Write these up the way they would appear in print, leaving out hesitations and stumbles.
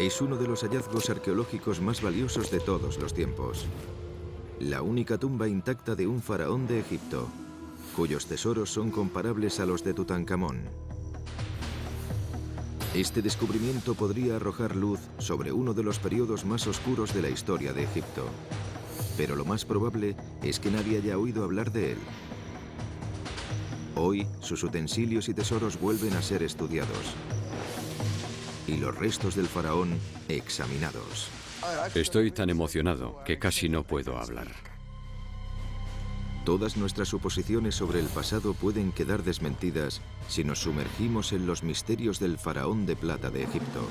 Es uno de los hallazgos arqueológicos más valiosos de todos los tiempos. La única tumba intacta de un faraón de Egipto, cuyos tesoros son comparables a los de Tutankamón. Este descubrimiento podría arrojar luz sobre uno de los periodos más oscuros de la historia de Egipto. Pero lo más probable es que nadie haya oído hablar de él. Hoy, sus utensilios y tesoros vuelven a ser estudiados. Y los restos del faraón examinados. Estoy tan emocionado que casi no puedo hablar. Todas nuestras suposiciones sobre el pasado pueden quedar desmentidas si nos sumergimos en los misterios del faraón de plata de Egipto.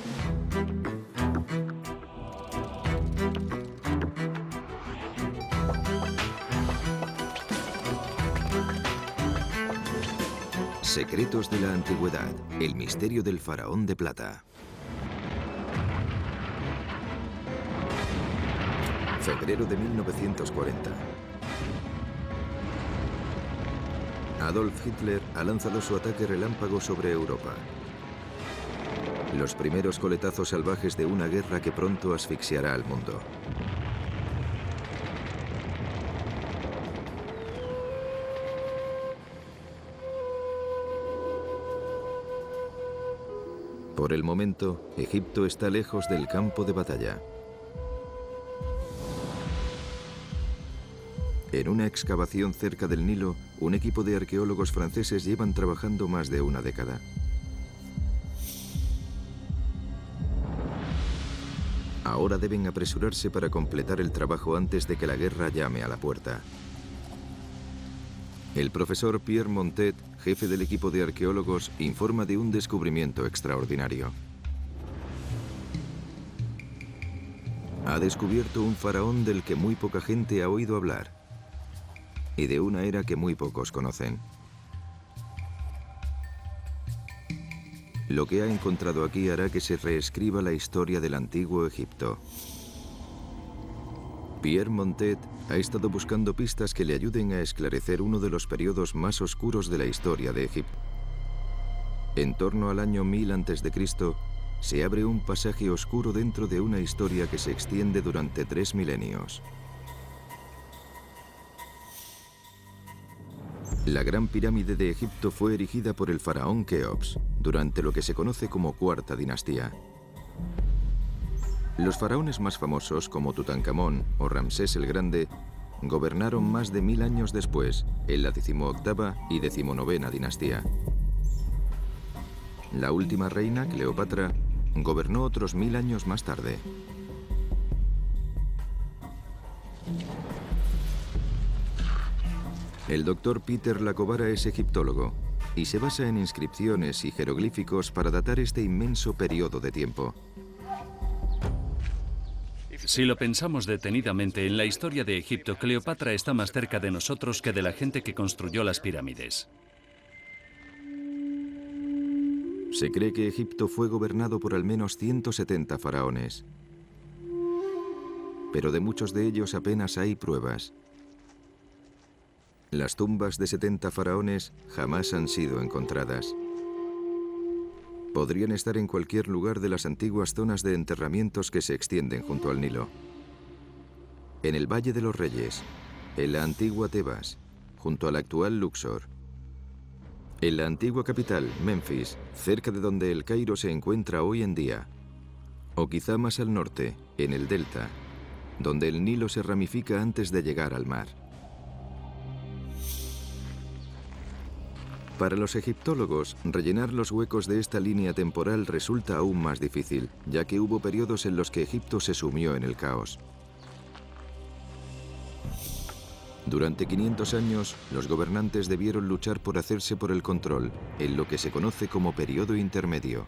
Secretos de la antigüedad, el misterio del faraón de plata. Febrero de 1940. Adolf Hitler ha lanzado su ataque relámpago sobre Europa. Los primeros coletazos salvajes de una guerra que pronto asfixiará al mundo. Por el momento, Egipto está lejos del campo de batalla. En una excavación cerca del Nilo, un equipo de arqueólogos franceses llevan trabajando más de una década. Ahora deben apresurarse para completar el trabajo antes de que la guerra llame a la puerta. El profesor Pierre Montet, jefe del equipo de arqueólogos, informa de un descubrimiento extraordinario. Ha descubierto un faraón del que muy poca gente ha oído hablar. Y de una era que muy pocos conocen. Lo que ha encontrado aquí hará que se reescriba la historia del antiguo Egipto. Pierre Montet ha estado buscando pistas que le ayuden a esclarecer uno de los periodos más oscuros de la historia de Egipto. En torno al año 1000 a.C., se abre un pasaje oscuro dentro de una historia que se extiende durante 3 milenios. La Gran Pirámide de Egipto fue erigida por el faraón Keops, durante lo que se conoce como Cuarta Dinastía. Los faraones más famosos, como Tutankamón o Ramsés el Grande, gobernaron más de 1000 años después, en la 18ª y 19ª dinastía. La última reina, Cleopatra, gobernó otros 1000 años más tarde. El doctor Peter Lacovara es egiptólogo y se basa en inscripciones y jeroglíficos para datar este inmenso periodo de tiempo. Si lo pensamos detenidamente, en la historia de Egipto, Cleopatra está más cerca de nosotros que de la gente que construyó las pirámides. Se cree que Egipto fue gobernado por al menos 170 faraones. Pero de muchos de ellos apenas hay pruebas. Las tumbas de 70 faraones jamás han sido encontradas. Podrían estar en cualquier lugar de las antiguas zonas de enterramientos que se extienden junto al Nilo. En el Valle de los Reyes, en la antigua Tebas, junto al actual Luxor. En la antigua capital, Memphis, cerca de donde el Cairo se encuentra hoy en día. O quizá más al norte, en el Delta, donde el Nilo se ramifica antes de llegar al mar. Para los egiptólogos, rellenar los huecos de esta línea temporal resulta aún más difícil, ya que hubo periodos en los que Egipto se sumió en el caos. Durante 500 años, los gobernantes debieron luchar por hacerse por el control, en lo que se conoce como periodo intermedio,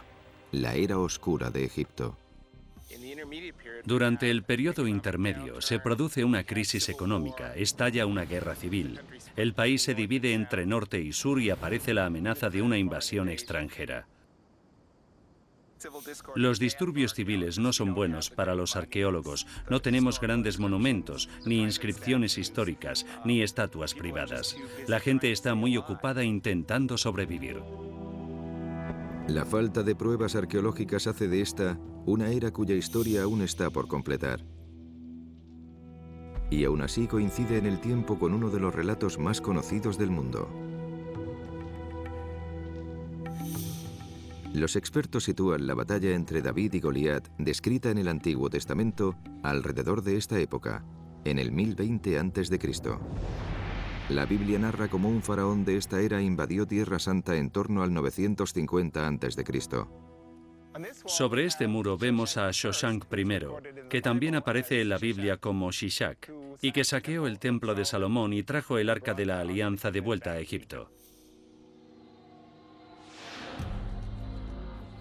la era oscura de Egipto. Durante el periodo intermedio se produce una crisis económica, estalla una guerra civil. El país se divide entre norte y sur y aparece la amenaza de una invasión extranjera. Los disturbios civiles no son buenos para los arqueólogos. No tenemos grandes monumentos, ni inscripciones históricas, ni estatuas privadas. La gente está muy ocupada intentando sobrevivir. La falta de pruebas arqueológicas hace de esta una era cuya historia aún está por completar. Y aún así coincide en el tiempo con uno de los relatos más conocidos del mundo. Los expertos sitúan la batalla entre David y Goliat, descrita en el Antiguo Testamento, alrededor de esta época, en el 1020 a.C. La Biblia narra cómo un faraón de esta era invadió Tierra Santa en torno al 950 a.C. Sobre este muro vemos a Shoshank I, que también aparece en la Biblia como Shishak, y que saqueó el templo de Salomón y trajo el Arca de la Alianza de vuelta a Egipto.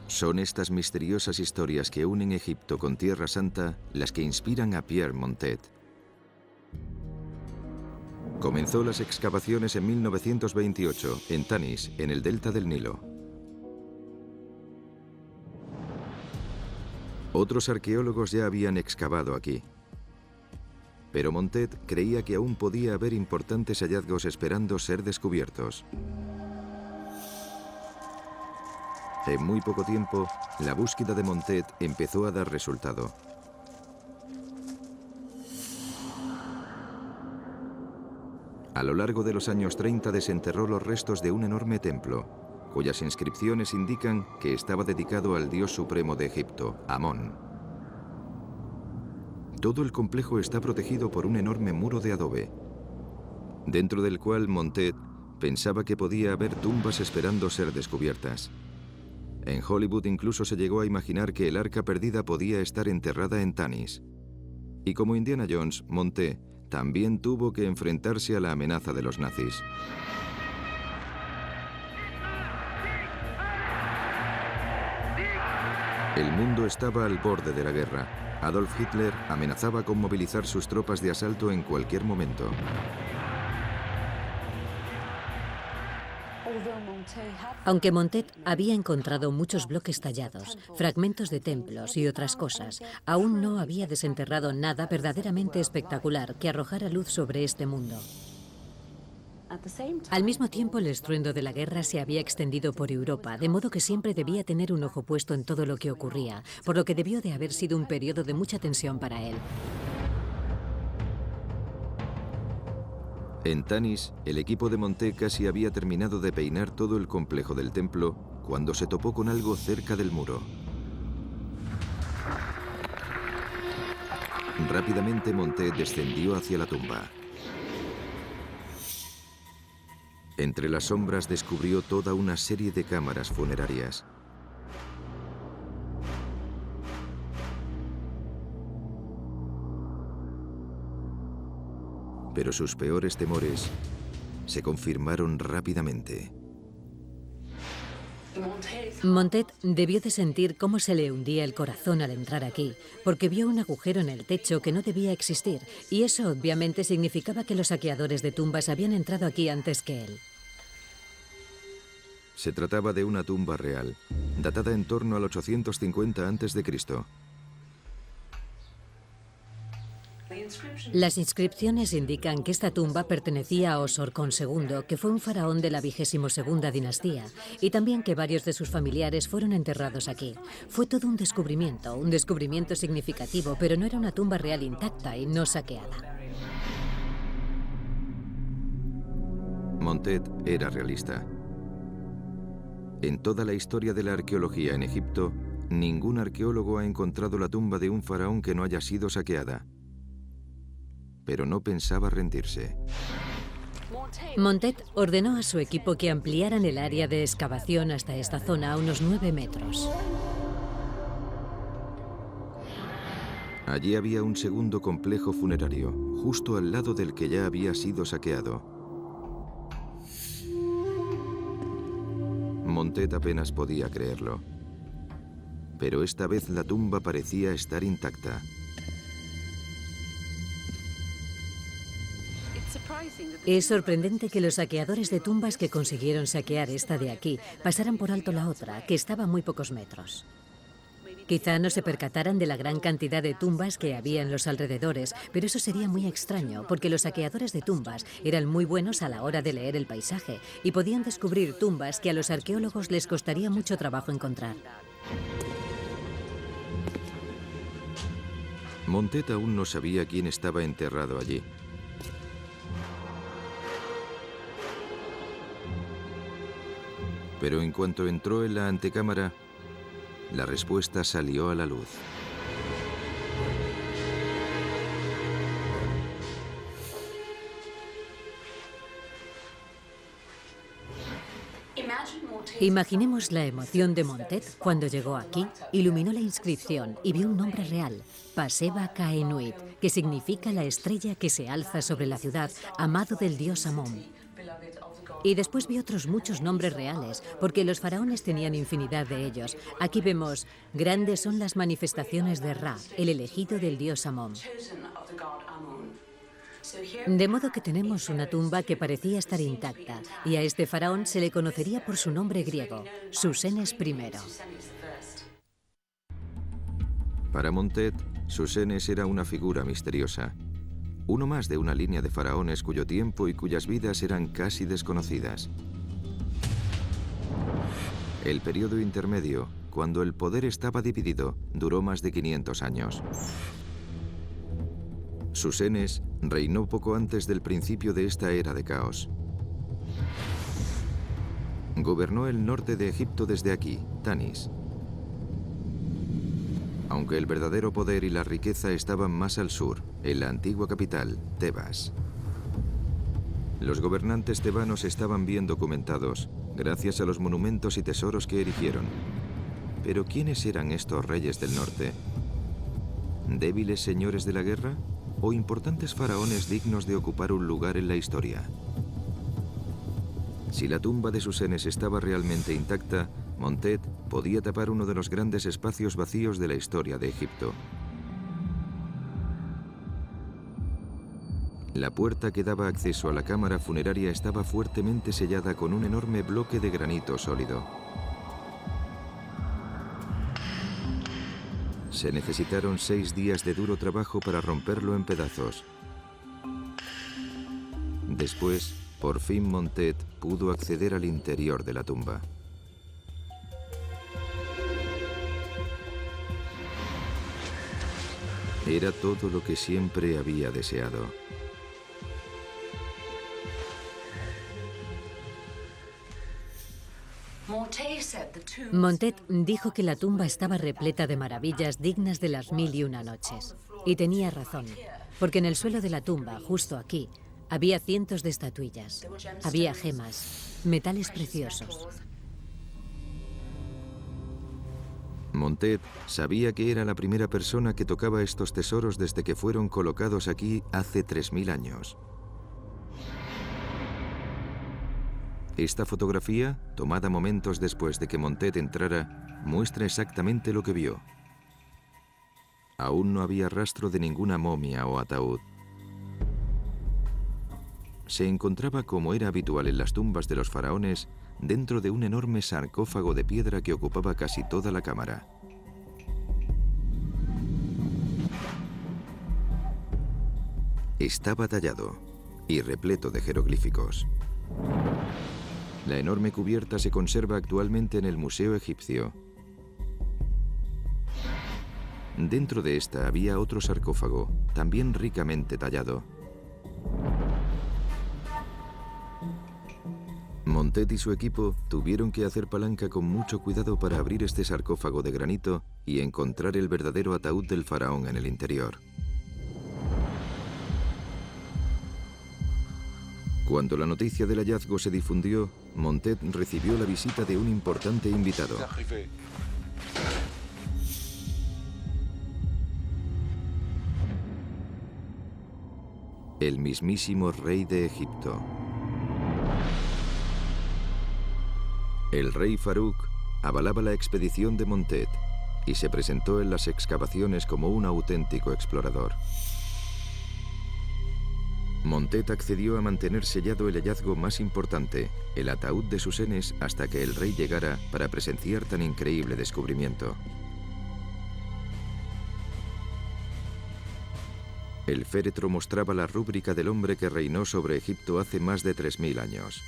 Son estas misteriosas historias que unen Egipto con Tierra Santa las que inspiran a Pierre Montet. Comenzó las excavaciones en 1928 en Tanis, en el delta del Nilo. Otros arqueólogos ya habían excavado aquí. Pero Montet creía que aún podía haber importantes hallazgos esperando ser descubiertos. En muy poco tiempo, la búsqueda de Montet empezó a dar resultado. A lo largo de los años 30 desenterró los restos de un enorme templo, cuyas inscripciones indican que estaba dedicado al dios supremo de Egipto, Amón. Todo el complejo está protegido por un enorme muro de adobe, dentro del cual Montet pensaba que podía haber tumbas esperando ser descubiertas. En Hollywood incluso se llegó a imaginar que el arca perdida podía estar enterrada en Tanis. Y como Indiana Jones, Montet también tuvo que enfrentarse a la amenaza de los nazis. El mundo estaba al borde de la guerra. Adolf Hitler amenazaba con movilizar sus tropas de asalto en cualquier momento. Aunque Montet había encontrado muchos bloques tallados, fragmentos de templos y otras cosas, aún no había desenterrado nada verdaderamente espectacular que arrojara luz sobre este mundo. Al mismo tiempo, el estruendo de la guerra se había extendido por Europa, de modo que siempre debía tener un ojo puesto en todo lo que ocurría, por lo que debió de haber sido un periodo de mucha tensión para él. En Tanis, el equipo de Montet casi había terminado de peinar todo el complejo del templo cuando se topó con algo cerca del muro. Rápidamente Montet descendió hacia la tumba. Entre las sombras descubrió toda una serie de cámaras funerarias. Pero sus peores temores se confirmaron rápidamente. Montet debió de sentir cómo se le hundía el corazón al entrar aquí, porque vio un agujero en el techo que no debía existir, y eso obviamente significaba que los saqueadores de tumbas habían entrado aquí antes que él. Se trataba de una tumba real, datada en torno al 850 a.C. Las inscripciones indican que esta tumba pertenecía a Osorkon II, que fue un faraón de la 22ª dinastía, y también que varios de sus familiares fueron enterrados aquí. Fue todo un descubrimiento significativo, pero no era una tumba real intacta y no saqueada. Montet era realista. En toda la historia de la arqueología en Egipto, ningún arqueólogo ha encontrado la tumba de un faraón que no haya sido saqueada. Pero no pensaba rendirse. Montet ordenó a su equipo que ampliaran el área de excavación hasta esta zona a unos 9 metros. Allí había un segundo complejo funerario, justo al lado del que ya había sido saqueado. Montet apenas podía creerlo. Pero esta vez la tumba parecía estar intacta. Es sorprendente que los saqueadores de tumbas que consiguieron saquear esta de aquí pasaran por alto la otra, que estaba a muy pocos metros. Quizá no se percataran de la gran cantidad de tumbas que había en los alrededores, pero eso sería muy extraño, porque los saqueadores de tumbas eran muy buenos a la hora de leer el paisaje y podían descubrir tumbas que a los arqueólogos les costaría mucho trabajo encontrar. Montet aún no sabía quién estaba enterrado allí. Pero en cuanto entró en la antecámara, la respuesta salió a la luz. Imaginemos la emoción de Montet cuando llegó aquí, iluminó la inscripción y vio un nombre real, Paseba Ka-Ennuit, que significa la estrella que se alza sobre la ciudad, amado del dios Amón. Y después vi otros muchos nombres reales, porque los faraones tenían infinidad de ellos. Aquí vemos, grandes son las manifestaciones de Ra, el elegido del dios Amón. De modo que tenemos una tumba que parecía estar intacta, y a este faraón se le conocería por su nombre griego, Susenes I. Para Montet, Susenes era una figura misteriosa. Uno más de una línea de faraones cuyo tiempo y cuyas vidas eran casi desconocidas. El periodo intermedio, cuando el poder estaba dividido, duró más de 500 años. Susenes reinó poco antes del principio de esta era de caos. Gobernó el norte de Egipto desde aquí, Tanis. Aunque el verdadero poder y la riqueza estaban más al sur, en la antigua capital, Tebas. Los gobernantes tebanos estaban bien documentados, gracias a los monumentos y tesoros que erigieron. Pero ¿quiénes eran estos reyes del norte? ¿Débiles señores de la guerra? ¿O importantes faraones dignos de ocupar un lugar en la historia? Si la tumba de Susenes estaba realmente intacta, Montet podía tapar uno de los grandes espacios vacíos de la historia de Egipto. La puerta que daba acceso a la cámara funeraria estaba fuertemente sellada con un enorme bloque de granito sólido. Se necesitaron 6 días de duro trabajo para romperlo en pedazos. Después, por fin Montet pudo acceder al interior de la tumba. Era todo lo que siempre había deseado. Montet dijo que la tumba estaba repleta de maravillas dignas de las 1001 noches. Y tenía razón, porque en el suelo de la tumba, justo aquí, había cientos de estatuillas, había gemas, metales preciosos. Montet sabía que era la primera persona que tocaba estos tesoros desde que fueron colocados aquí hace 3000 años. Esta fotografía, tomada momentos después de que Montet entrara, muestra exactamente lo que vio. Aún no había rastro de ninguna momia o ataúd. Se encontraba, como era habitual en las tumbas de los faraones, dentro de un enorme sarcófago de piedra que ocupaba casi toda la cámara. Estaba tallado y repleto de jeroglíficos. La enorme cubierta se conserva actualmente en el Museo Egipcio. Dentro de esta había otro sarcófago, también ricamente tallado. Montet y su equipo tuvieron que hacer palanca con mucho cuidado para abrir este sarcófago de granito y encontrar el verdadero ataúd del faraón en el interior. Cuando la noticia del hallazgo se difundió, Montet recibió la visita de un importante invitado. El mismísimo rey de Egipto. El rey Farouk avalaba la expedición de Montet y se presentó en las excavaciones como un auténtico explorador. Montet accedió a mantener sellado el hallazgo más importante, el ataúd de Susenes, hasta que el rey llegara para presenciar tan increíble descubrimiento. El féretro mostraba la rúbrica del hombre que reinó sobre Egipto hace más de 3000 años.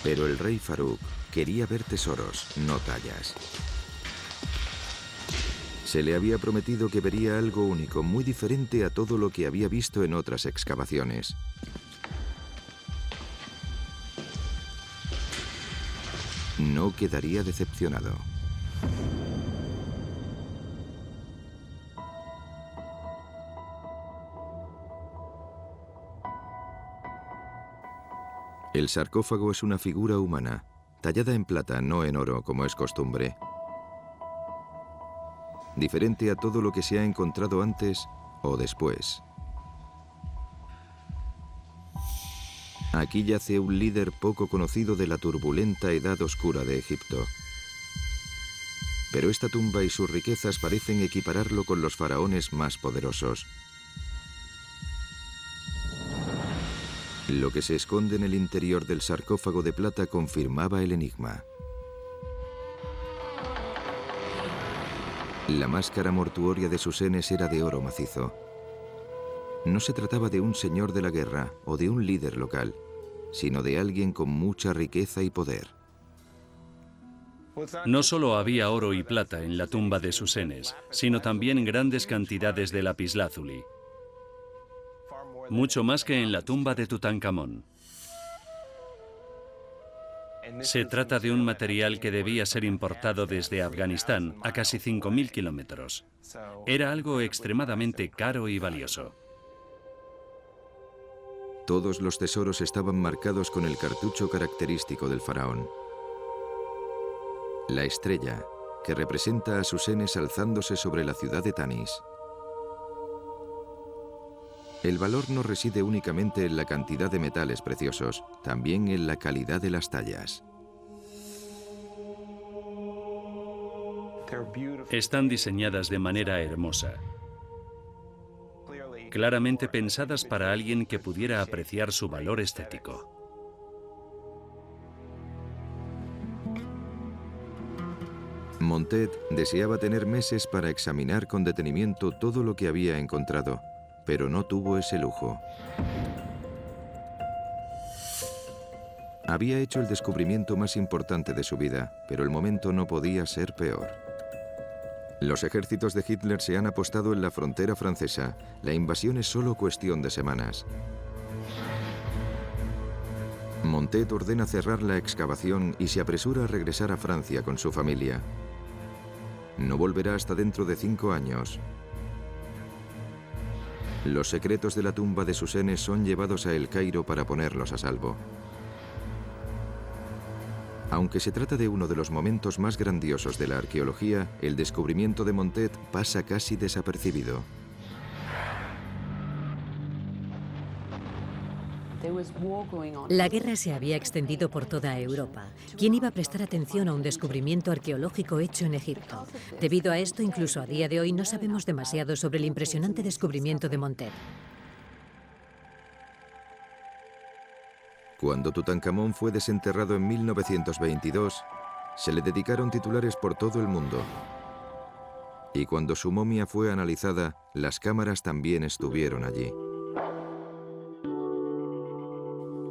Pero el rey Farouk quería ver tesoros, no tallas. Se le había prometido que vería algo único, muy diferente a todo lo que había visto en otras excavaciones. No quedaría decepcionado. El sarcófago es una figura humana, tallada en plata, no en oro, como es costumbre. Diferente a todo lo que se ha encontrado antes o después. Aquí yace un líder poco conocido de la turbulenta edad oscura de Egipto. Pero esta tumba y sus riquezas parecen equipararlo con los faraones más poderosos. Lo que se esconde en el interior del sarcófago de plata confirmaba el enigma. La máscara mortuoria de Susenes era de oro macizo. No se trataba de un señor de la guerra o de un líder local, sino de alguien con mucha riqueza y poder. No solo había oro y plata en la tumba de Susenes, sino también grandes cantidades de lapislázuli. Mucho más que en la tumba de Tutankamón. Se trata de un material que debía ser importado desde Afganistán a casi 5000 kilómetros. Era algo extremadamente caro y valioso. Todos los tesoros estaban marcados con el cartucho característico del faraón. La estrella, que representa a Susenes alzándose sobre la ciudad de Tanis. El valor no reside únicamente en la cantidad de metales preciosos, también en la calidad de las tallas. Están diseñadas de manera hermosa, claramente pensadas para alguien que pudiera apreciar su valor estético. Montet deseaba tener meses para examinar con detenimiento todo lo que había encontrado, pero no tuvo ese lujo. Había hecho el descubrimiento más importante de su vida, pero el momento no podía ser peor. Los ejércitos de Hitler se han apostado en la frontera francesa. La invasión es solo cuestión de semanas. Montet ordena cerrar la excavación y se apresura a regresar a Francia con su familia. No volverá hasta dentro de 5 años. Los secretos de la tumba de Susenes son llevados a El Cairo para ponerlos a salvo. Aunque se trata de uno de los momentos más grandiosos de la arqueología, el descubrimiento de Montet pasa casi desapercibido. La guerra se había extendido por toda Europa. ¿Quién iba a prestar atención a un descubrimiento arqueológico hecho en Egipto? Debido a esto, incluso a día de hoy no sabemos demasiado sobre el impresionante descubrimiento de Montet. Cuando Tutankamón fue desenterrado en 1922, se le dedicaron titulares por todo el mundo. Y cuando su momia fue analizada, las cámaras también estuvieron allí.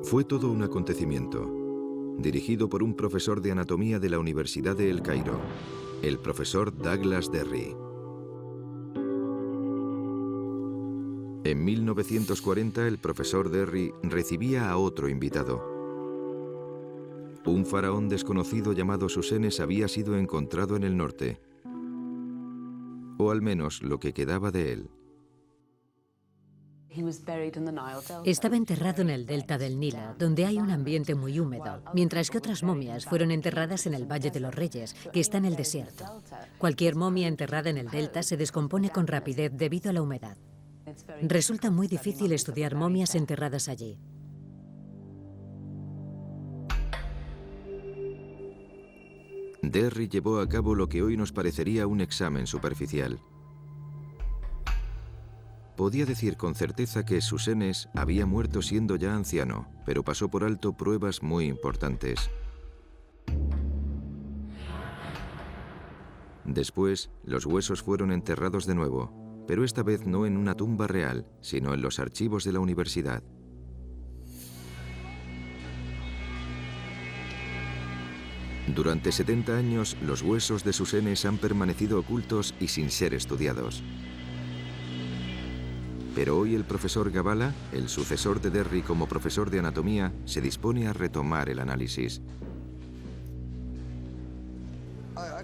Fue todo un acontecimiento, dirigido por un profesor de anatomía de la Universidad de El Cairo, el profesor Douglas Derry. En 1940, el profesor Derry recibía a otro invitado. Un faraón desconocido llamado Susenes había sido encontrado en el norte, o al menos lo que quedaba de él. Estaba enterrado en el delta del Nilo, donde hay un ambiente muy húmedo, mientras que otras momias fueron enterradas en el Valle de los Reyes, que está en el desierto. Cualquier momia enterrada en el delta se descompone con rapidez debido a la humedad. Resulta muy difícil estudiar momias enterradas allí. Derry llevó a cabo lo que hoy nos parecería un examen superficial. Podía decir con certeza que Susenes había muerto siendo ya anciano, pero pasó por alto pruebas muy importantes. Después, los huesos fueron enterrados de nuevo, pero esta vez no en una tumba real, sino en los archivos de la universidad. Durante 70 años, los huesos de Susenes han permanecido ocultos y sin ser estudiados. Pero hoy el profesor Gabala, el sucesor de Derry como profesor de anatomía, se dispone a retomar el análisis.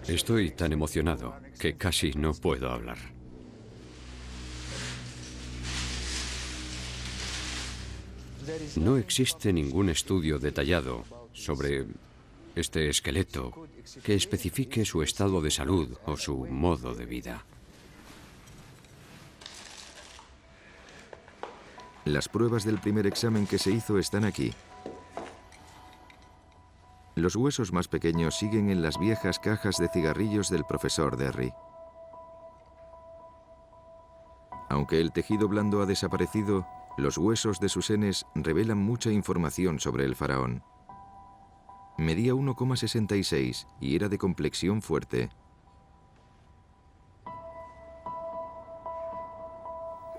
Estoy tan emocionado que casi no puedo hablar. No existe ningún estudio detallado sobre este esqueleto que especifique su estado de salud o su modo de vida. Las pruebas del primer examen que se hizo están aquí. Los huesos más pequeños siguen en las viejas cajas de cigarrillos del profesor Derry. Aunque el tejido blando ha desaparecido, los huesos de Susenes revelan mucha información sobre el faraón. Medía 1,66 y era de complexión fuerte.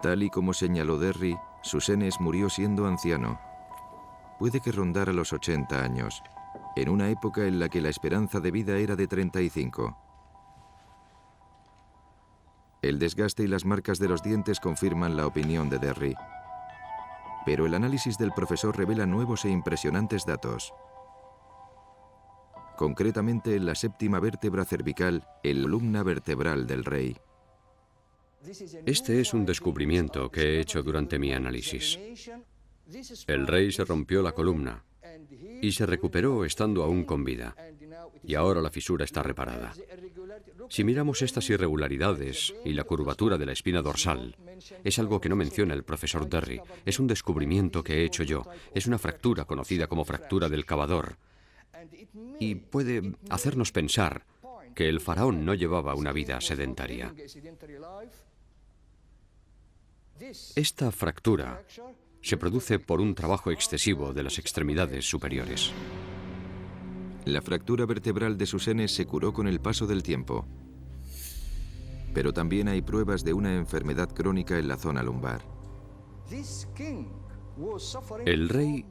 Tal y como señaló Derry, Susenes murió siendo anciano. Puede que rondara los 80 años, en una época en la que la esperanza de vida era de 35. El desgaste y las marcas de los dientes confirman la opinión de Derry. Pero el análisis del profesor revela nuevos e impresionantes datos. Concretamente en la séptima vértebra cervical, el columna vertebral del rey. Este es un descubrimiento que he hecho durante mi análisis. El rey se rompió la columna y se recuperó estando aún con vida. Y ahora la fisura está reparada. Si miramos estas irregularidades y la curvatura de la espina dorsal, es algo que no menciona el profesor Derry. Es un descubrimiento que he hecho yo. Es una fractura conocida como fractura del cavador. Y puede hacernos pensar que el faraón no llevaba una vida sedentaria. Esta fractura se produce por un trabajo excesivo de las extremidades superiores. La fractura vertebral de Susenes se curó con el paso del tiempo. Pero también hay pruebas de una enfermedad crónica en la zona lumbar. El rey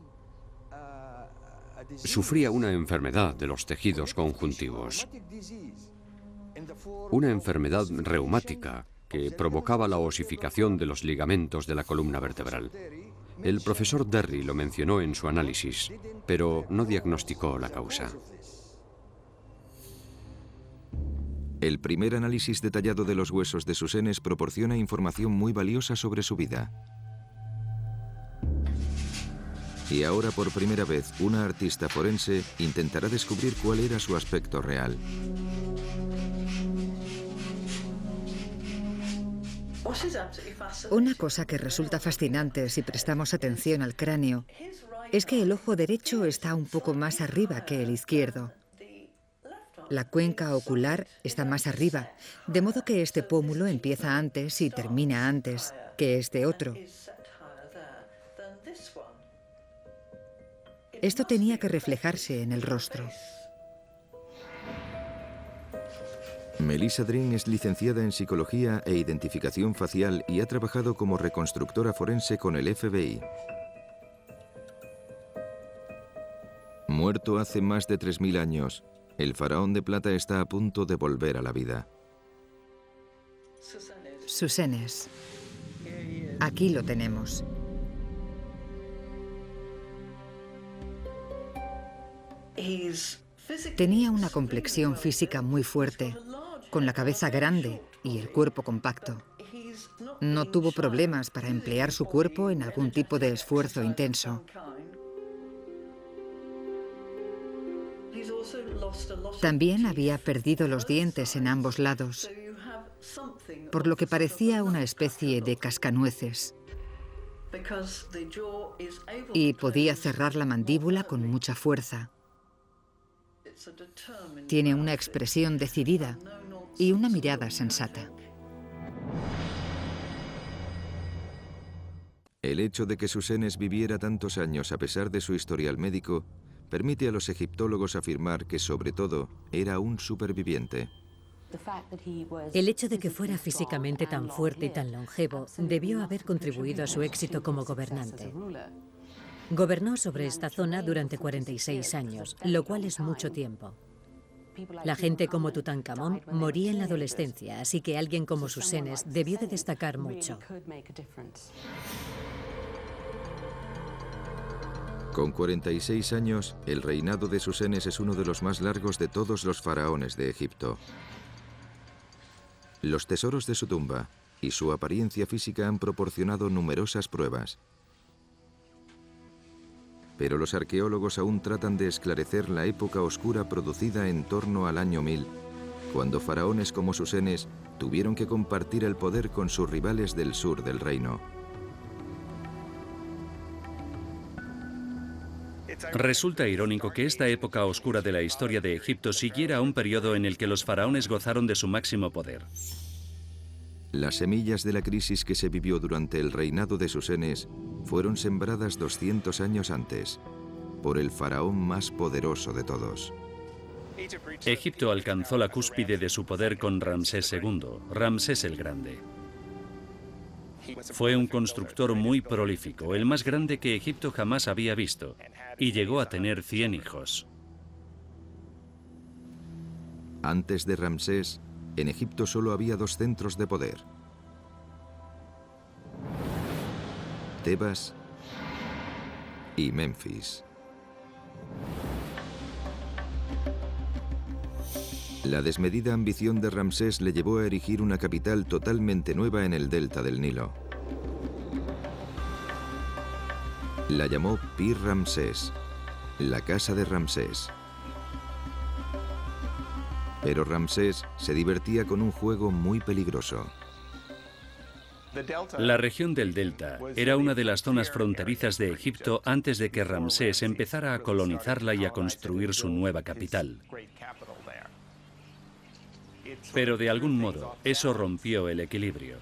sufría una enfermedad de los tejidos conjuntivos, una enfermedad reumática que provocaba la osificación de los ligamentos de la columna vertebral. El profesor Derry lo mencionó en su análisis, pero no diagnosticó la causa. El primer análisis detallado de los huesos de Susenes proporciona información muy valiosa sobre su vida. Y ahora, por primera vez, una artista forense intentará descubrir cuál era su aspecto real. Una cosa que resulta fascinante si prestamos atención al cráneo es que el ojo derecho está un poco más arriba que el izquierdo. La cuenca ocular está más arriba, de modo que este pómulo empieza antes y termina antes que este otro. Esto tenía que reflejarse en el rostro. Melissa Drin es licenciada en Psicología e Identificación Facial y ha trabajado como reconstructora forense con el FBI. Muerto hace más de 3000 años, el faraón de plata está a punto de volver a la vida. Susenes. Aquí lo tenemos. Tenía una complexión física muy fuerte, con la cabeza grande y el cuerpo compacto. No tuvo problemas para emplear su cuerpo en algún tipo de esfuerzo intenso. También había perdido los dientes en ambos lados, por lo que parecía una especie de cascanueces. Y podía cerrar la mandíbula con mucha fuerza. Tiene una expresión decidida y una mirada sensata. El hecho de que Susenes viviera tantos años a pesar de su historial médico permite a los egiptólogos afirmar que, sobre todo, era un superviviente. El hecho de que fuera físicamente tan fuerte y tan longevo debió haber contribuido a su éxito como gobernante. Gobernó sobre esta zona durante 46 años, lo cual es mucho tiempo. La gente como Tutankamón moría en la adolescencia, así que alguien como Susenes debió de destacar mucho. Con 46 años, el reinado de Susenes es uno de los más largos de todos los faraones de Egipto. Los tesoros de su tumba y su apariencia física han proporcionado numerosas pruebas. Pero los arqueólogos aún tratan de esclarecer la época oscura producida en torno al año 1000, cuando faraones como Susenes tuvieron que compartir el poder con sus rivales del sur del reino. Resulta irónico que esta época oscura de la historia de Egipto siguiera un periodo en el que los faraones gozaron de su máximo poder. Las semillas de la crisis que se vivió durante el reinado de Susenes fueron sembradas 200 años antes, por el faraón más poderoso de todos. Egipto alcanzó la cúspide de su poder con Ramsés II, Ramsés el Grande. Fue un constructor muy prolífico, el más grande que Egipto jamás había visto, y llegó a tener 100 hijos. Antes de Ramsés, en Egipto solo había dos centros de poder: Tebas y Memphis. La desmedida ambición de Ramsés le llevó a erigir una capital totalmente nueva en el delta del Nilo. La llamó Pir Ramsés, la casa de Ramsés. Pero Ramsés se divertía con un juego muy peligroso. La región del Delta era una de las zonas fronterizas de Egipto antes de que Ramsés empezara a colonizarla y a construir su nueva capital. Pero de algún modo, eso rompió el equilibrio.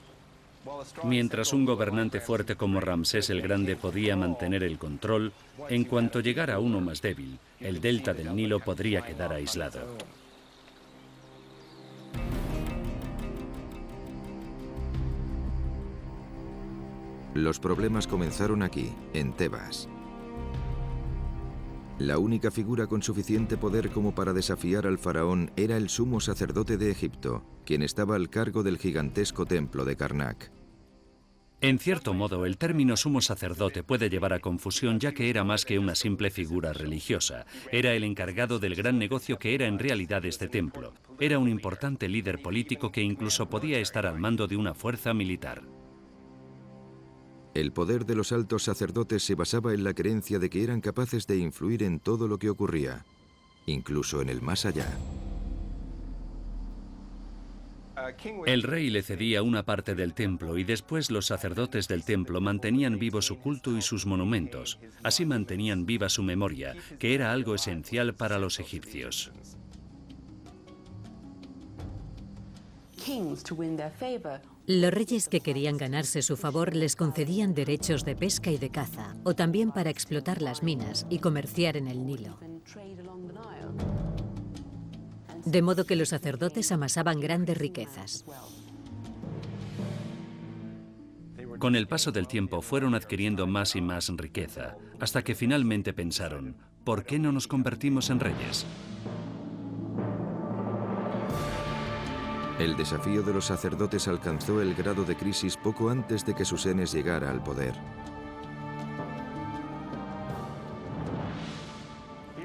Mientras un gobernante fuerte como Ramsés el Grande podía mantener el control, en cuanto llegara uno más débil, el delta del Nilo podría quedar aislado. Los problemas comenzaron aquí, en Tebas. La única figura con suficiente poder como para desafiar al faraón era el sumo sacerdote de Egipto, quien estaba al cargo del gigantesco templo de Karnak. En cierto modo, el término sumo sacerdote puede llevar a confusión, ya que era más que una simple figura religiosa. Era el encargado del gran negocio que era en realidad este templo. Era un importante líder político que incluso podía estar al mando de una fuerza militar. El poder de los altos sacerdotes se basaba en la creencia de que eran capaces de influir en todo lo que ocurría, incluso en el más allá. El rey le cedía una parte del templo y después los sacerdotes del templo mantenían vivo su culto y sus monumentos. Así mantenían viva su memoria, que era algo esencial para los egipcios. Los reyes que querían ganarse su favor les concedían derechos de pesca y de caza, o también para explotar las minas y comerciar en el Nilo. De modo que los sacerdotes amasaban grandes riquezas. Con el paso del tiempo fueron adquiriendo más y más riqueza, hasta que finalmente pensaron, ¿por qué no nos convertimos en reyes? El desafío de los sacerdotes alcanzó el grado de crisis poco antes de que Susenes llegara al poder.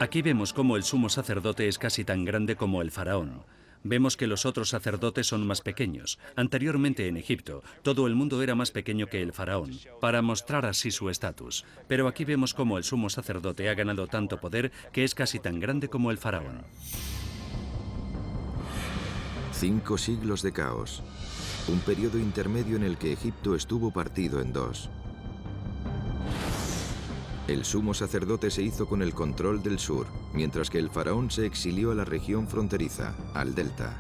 Aquí vemos cómo el sumo sacerdote es casi tan grande como el faraón. Vemos que los otros sacerdotes son más pequeños. Anteriormente en Egipto, todo el mundo era más pequeño que el faraón, para mostrar así su estatus. Pero aquí vemos cómo el sumo sacerdote ha ganado tanto poder que es casi tan grande como el faraón. 5 siglos de caos, un periodo intermedio en el que Egipto estuvo partido en dos. El sumo sacerdote se hizo con el control del sur, mientras que el faraón se exilió a la región fronteriza, al delta.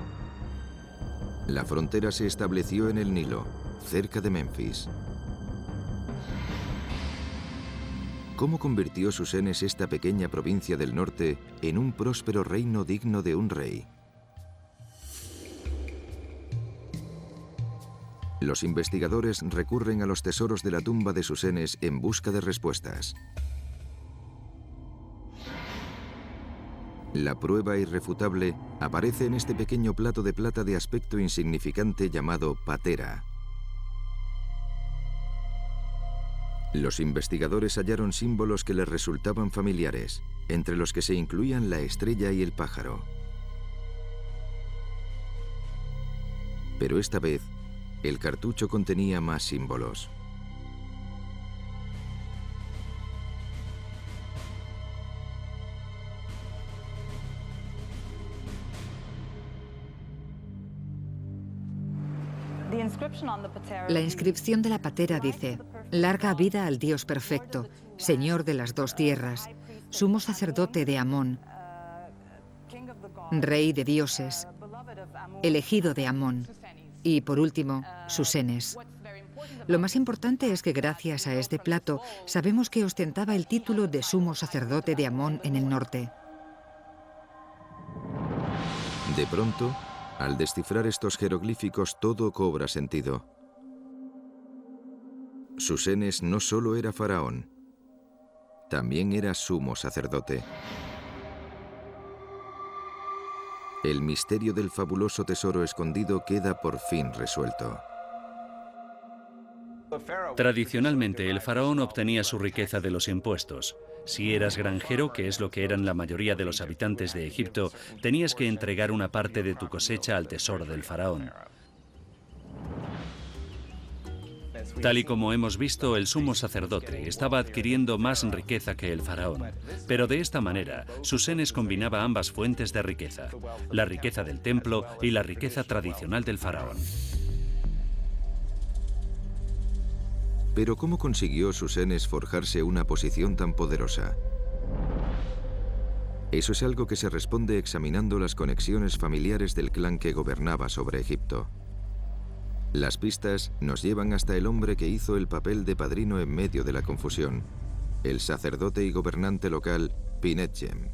La frontera se estableció en el Nilo, cerca de Memphis. ¿Cómo convirtió Susenes esta pequeña provincia del norte en un próspero reino digno de un rey? Los investigadores recurren a los tesoros de la tumba de Susenes en busca de respuestas. La prueba irrefutable aparece en este pequeño plato de plata de aspecto insignificante llamado patera. Los investigadores hallaron símbolos que les resultaban familiares, entre los que se incluían la estrella y el pájaro. Pero esta vez, el cartucho contenía más símbolos. La inscripción de la patera dice: larga vida al Dios perfecto, Señor de las dos tierras, sumo sacerdote de Amón, Rey de dioses, elegido de Amón, y por último, Susenes. Lo más importante es que gracias a este plato sabemos que ostentaba el título de sumo sacerdote de Amón en el norte. De pronto, al descifrar estos jeroglíficos, todo cobra sentido. Susenes no solo era faraón, también era sumo sacerdote. El misterio del fabuloso tesoro escondido queda por fin resuelto. Tradicionalmente, el faraón obtenía su riqueza de los impuestos. Si eras granjero, que es lo que eran la mayoría de los habitantes de Egipto, tenías que entregar una parte de tu cosecha al tesoro del faraón. Tal y como hemos visto, el sumo sacerdote estaba adquiriendo más riqueza que el faraón. Pero de esta manera, Susenes combinaba ambas fuentes de riqueza, la riqueza del templo y la riqueza tradicional del faraón. Pero ¿cómo consiguió Susenes forjarse una posición tan poderosa? Eso es algo que se responde examinando las conexiones familiares del clan que gobernaba sobre Egipto. Las pistas nos llevan hasta el hombre que hizo el papel de padrino en medio de la confusión, el sacerdote y gobernante local Pinetjem.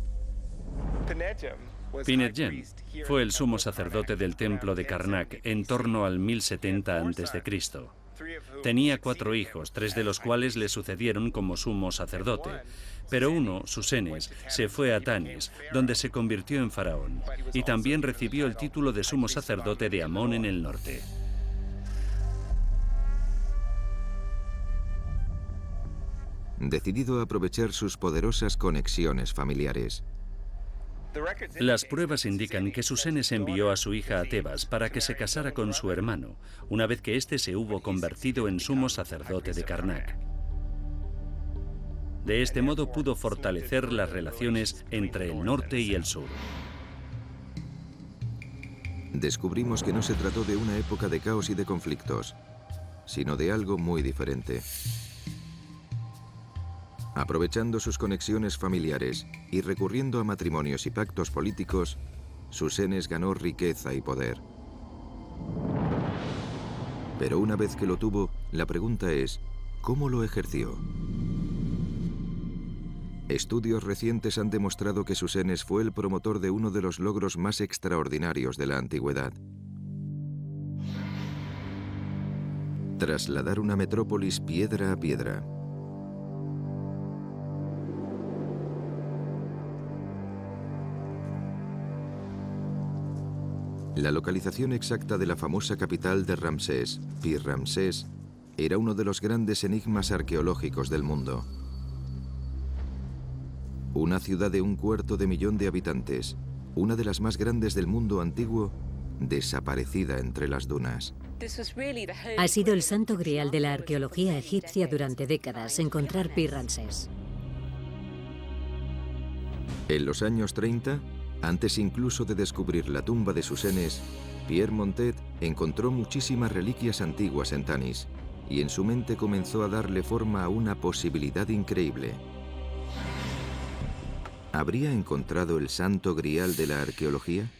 Pinetjem fue el sumo sacerdote del templo de Karnak en torno al 1070 a.C. Tenía 4 hijos, 3 de los cuales le sucedieron como sumo sacerdote. Pero uno, Susenes, se fue a Tanis, donde se convirtió en faraón, y también recibió el título de sumo sacerdote de Amón en el norte. Decidido a aprovechar sus poderosas conexiones familiares. Las pruebas indican que Susenes envió a su hija a Tebas para que se casara con su hermano, una vez que éste se hubo convertido en sumo sacerdote de Karnak. De este modo pudo fortalecer las relaciones entre el norte y el sur. Descubrimos que no se trató de una época de caos y de conflictos, sino de algo muy diferente. Aprovechando sus conexiones familiares y recurriendo a matrimonios y pactos políticos, Susenes ganó riqueza y poder. Pero una vez que lo tuvo, la pregunta es, ¿cómo lo ejerció? Estudios recientes han demostrado que Susenes fue el promotor de uno de los logros más extraordinarios de la antigüedad. Trasladar una metrópolis piedra a piedra. La localización exacta de la famosa capital de Ramsés, Pi-Ramsés, era uno de los grandes enigmas arqueológicos del mundo. Una ciudad de 1/4 millón de habitantes, una de las más grandes del mundo antiguo, desaparecida entre las dunas. Ha sido el santo grial de la arqueología egipcia durante décadas, encontrar Pi-Ramsés. En los años 30, antes incluso de descubrir la tumba de Susenes, Pierre Montet encontró muchísimas reliquias antiguas en Tanis y en su mente comenzó a darle forma a una posibilidad increíble. ¿Habría encontrado el santo grial de la arqueología?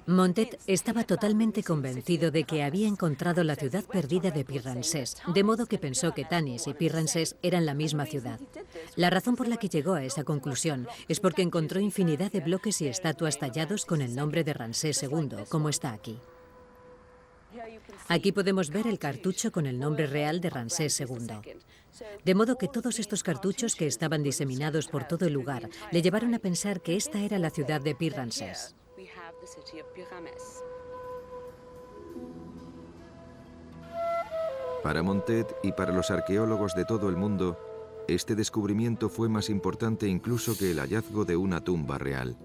Montet estaba totalmente convencido de que había encontrado la ciudad perdida de Pi-Ramsés, de modo que pensó que Tanis y Pi-Ramsés eran la misma ciudad. La razón por la que llegó a esa conclusión es porque encontró infinidad de bloques y estatuas tallados con el nombre de Ramsés II, como está aquí. Aquí podemos ver el cartucho con el nombre real de Ramsés II. De modo que todos estos cartuchos que estaban diseminados por todo el lugar le llevaron a pensar que esta era la ciudad de Pi-Ramsés. Para Montet y para los arqueólogos de todo el mundo, este descubrimiento fue más importante incluso que el hallazgo de una tumba real.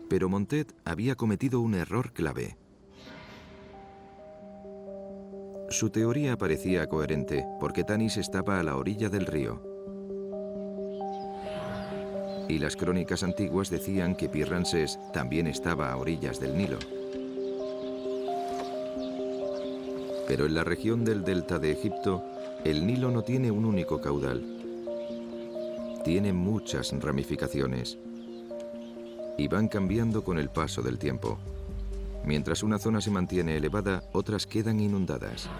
Pero Montet había cometido un error clave. Su teoría parecía coherente porque Tanis estaba a la orilla del río. Y las crónicas antiguas decían que Pi-Ramsés también estaba a orillas del Nilo. Pero en la región del delta de Egipto, el Nilo no tiene un único caudal. Tiene muchas ramificaciones. Y van cambiando con el paso del tiempo. Mientras una zona se mantiene elevada, otras quedan inundadas.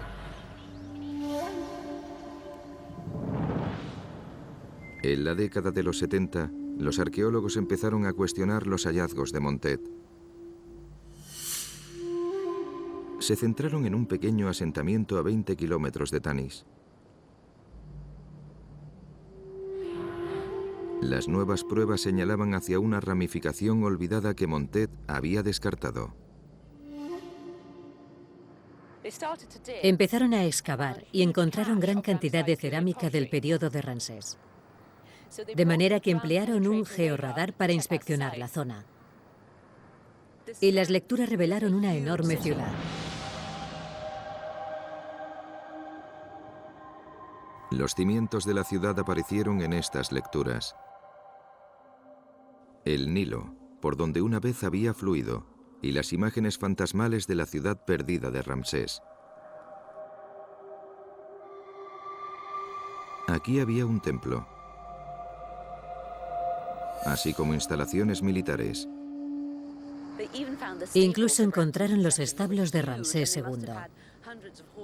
En la década de los 70, los arqueólogos empezaron a cuestionar los hallazgos de Montet. Se centraron en un pequeño asentamiento a 20 kilómetros de Tanis. Las nuevas pruebas señalaban hacia una ramificación olvidada que Montet había descartado. Empezaron a excavar y encontraron gran cantidad de cerámica del periodo de Ramsés. De manera que emplearon un georradar para inspeccionar la zona. Y las lecturas revelaron una enorme ciudad. Los cimientos de la ciudad aparecieron en estas lecturas. El Nilo, por donde una vez había fluido, y las imágenes fantasmales de la ciudad perdida de Ramsés. Aquí había un templo, así como instalaciones militares. Incluso encontraron los establos de Ramsés II.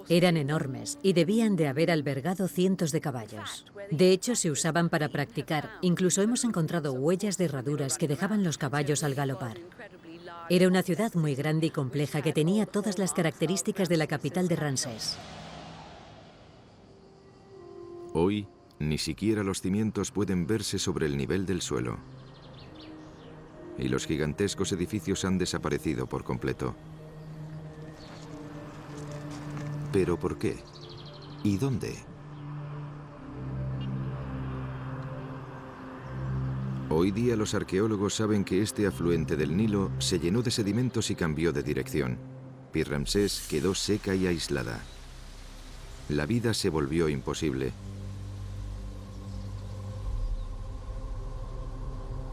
Eran enormes y debían de haber albergado cientos de caballos. De hecho, se usaban para practicar. Incluso hemos encontrado huellas de herraduras que dejaban los caballos al galopar. Era una ciudad muy grande y compleja que tenía todas las características de la capital de Ramsés. Hoy, ni siquiera los cimientos pueden verse sobre el nivel del suelo. Y los gigantescos edificios han desaparecido por completo. ¿Pero por qué? ¿Y dónde? Hoy día los arqueólogos saben que este afluente del Nilo se llenó de sedimentos y cambió de dirección. Pi-Ramsés quedó seca y aislada. La vida se volvió imposible.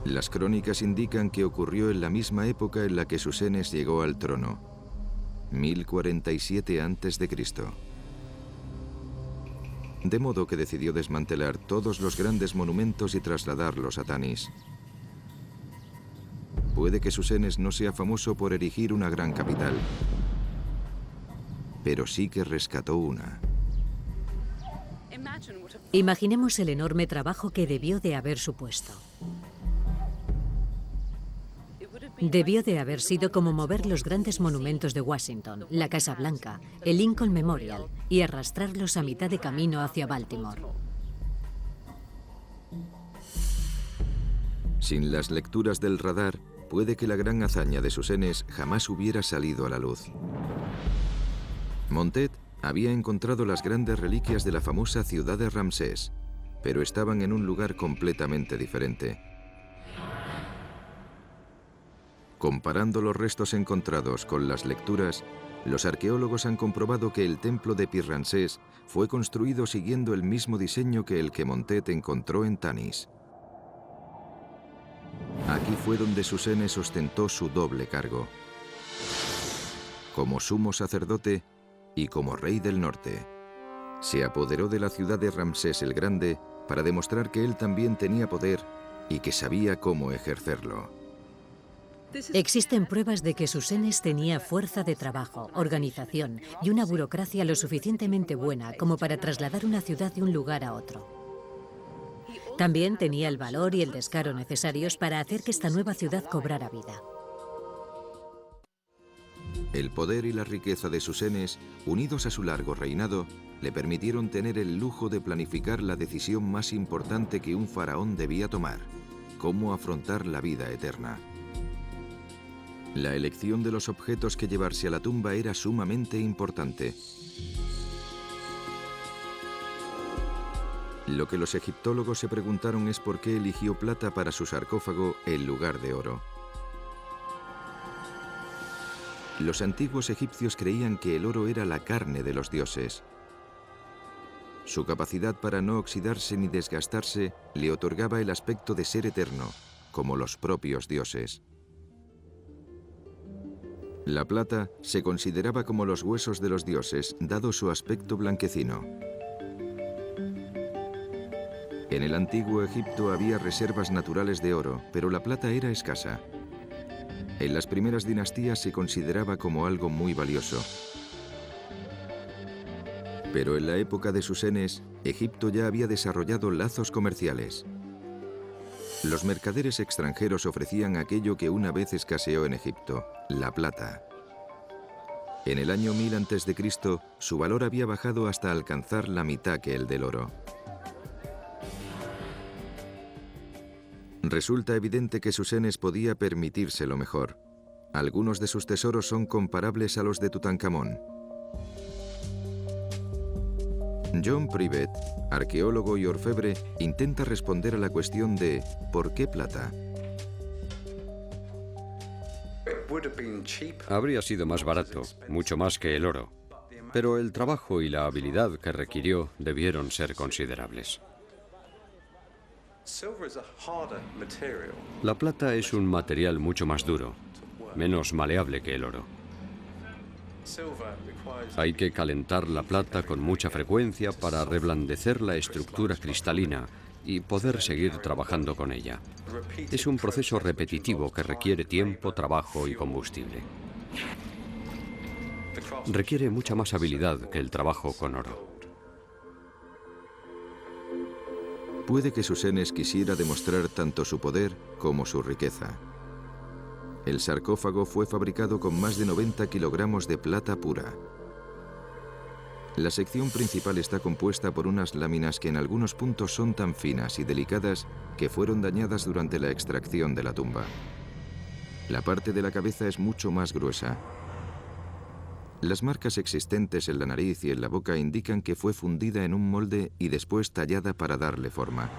Las crónicas indican que ocurrió en la misma época en la que Susenes llegó al trono, 1047 a.C. De modo que decidió desmantelar todos los grandes monumentos y trasladarlos a Tanis. Puede que Susenes no sea famoso por erigir una gran capital, pero sí que rescató una. Imaginemos el enorme trabajo que debió de haber supuesto. Debió de haber sido como mover los grandes monumentos de Washington, la Casa Blanca, el Lincoln Memorial, y arrastrarlos a mitad de camino hacia Baltimore. Sin las lecturas del radar, puede que la gran hazaña de Susenes jamás hubiera salido a la luz. Montet había encontrado las grandes reliquias de la famosa ciudad de Ramsés, pero estaban en un lugar completamente diferente. Comparando los restos encontrados con las lecturas, los arqueólogos han comprobado que el templo de Pi-Ramsés fue construido siguiendo el mismo diseño que el que Montet encontró en Tanis. Aquí fue donde Susenes ostentó su doble cargo, como sumo sacerdote y como rey del norte. Se apoderó de la ciudad de Ramsés el Grande para demostrar que él también tenía poder y que sabía cómo ejercerlo. Existen pruebas de que Susenes tenía fuerza de trabajo, organización y una burocracia lo suficientemente buena como para trasladar una ciudad de un lugar a otro. También tenía el valor y el descaro necesarios para hacer que esta nueva ciudad cobrara vida. El poder y la riqueza de Susenes, unidos a su largo reinado, le permitieron tener el lujo de planificar la decisión más importante que un faraón debía tomar: cómo afrontar la vida eterna. La elección de los objetos que llevarse a la tumba era sumamente importante. Lo que los egiptólogos se preguntaron es por qué eligió plata para su sarcófago en lugar de oro. Los antiguos egipcios creían que el oro era la carne de los dioses. Su capacidad para no oxidarse ni desgastarse le otorgaba el aspecto de ser eterno, como los propios dioses. La plata se consideraba como los huesos de los dioses, dado su aspecto blanquecino. En el antiguo Egipto había reservas naturales de oro, pero la plata era escasa. En las primeras dinastías se consideraba como algo muy valioso. Pero en la época de Susenes, Egipto ya había desarrollado lazos comerciales. Los mercaderes extranjeros ofrecían aquello que una vez escaseó en Egipto: la plata. En el año 1000 a.C., su valor había bajado hasta alcanzar la mitad que el del oro. Resulta evidente que Susenes podía permitirse lo mejor. Algunos de sus tesoros son comparables a los de Tutankamón. John Privet, arqueólogo y orfebre, intenta responder a la cuestión de ¿por qué plata? Habría sido más barato, mucho más que el oro, pero el trabajo y la habilidad que requirió debieron ser considerables. La plata es un material mucho más duro, menos maleable que el oro. Hay que calentar la plata con mucha frecuencia para reblandecer la estructura cristalina y poder seguir trabajando con ella. Es un proceso repetitivo que requiere tiempo, trabajo y combustible. Requiere mucha más habilidad que el trabajo con oro. Puede que Susenes quisiera demostrar tanto su poder como su riqueza. El sarcófago fue fabricado con más de 90 kilogramos de plata pura. La sección principal está compuesta por unas láminas que en algunos puntos son tan finas y delicadas que fueron dañadas durante la extracción de la tumba. La parte de la cabeza es mucho más gruesa. Las marcas existentes en la nariz y en la boca indican que fue fundida en un molde y después tallada para darle forma.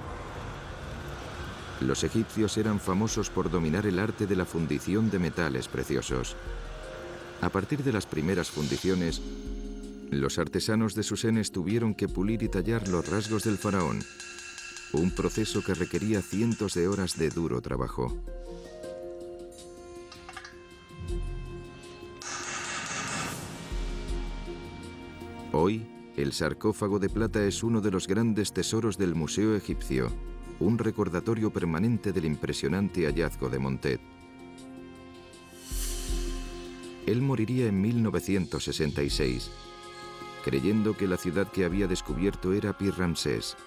Los egipcios eran famosos por dominar el arte de la fundición de metales preciosos. A partir de las primeras fundiciones, los artesanos de Susenes tuvieron que pulir y tallar los rasgos del faraón, un proceso que requería cientos de horas de duro trabajo. Hoy, el sarcófago de plata es uno de los grandes tesoros del Museo Egipcio, un recordatorio permanente del impresionante hallazgo de Montet. Él moriría en 1966, creyendo que la ciudad que había descubierto era Pi-Ramsés.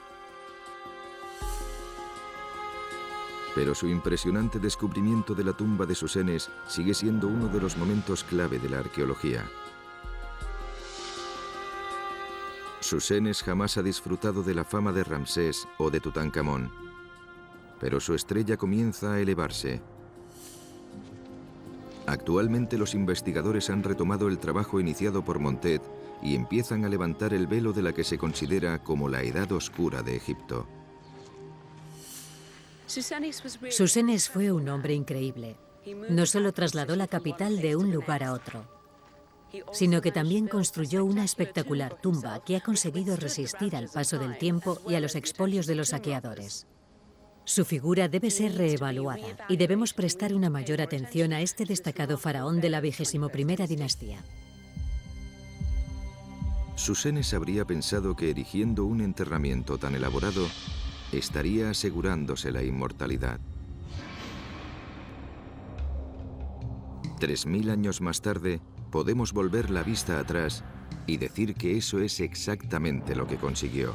Pero su impresionante descubrimiento de la tumba de Susenes sigue siendo uno de los momentos clave de la arqueología. Susenes jamás ha disfrutado de la fama de Ramsés o de Tutankamón, pero su estrella comienza a elevarse. Actualmente los investigadores han retomado el trabajo iniciado por Montet y empiezan a levantar el velo de la que se considera como la Edad Oscura de Egipto. Susenes fue un hombre increíble. No solo trasladó la capital de un lugar a otro, sino que también construyó una espectacular tumba que ha conseguido resistir al paso del tiempo y a los expolios de los saqueadores. Su figura debe ser reevaluada y debemos prestar una mayor atención a este destacado faraón de la 21ª dinastía. Susenes habría pensado que erigiendo un enterramiento tan elaborado, estaría asegurándose la inmortalidad. 3000 años más tarde, podemos volver la vista atrás y decir que eso es exactamente lo que consiguió.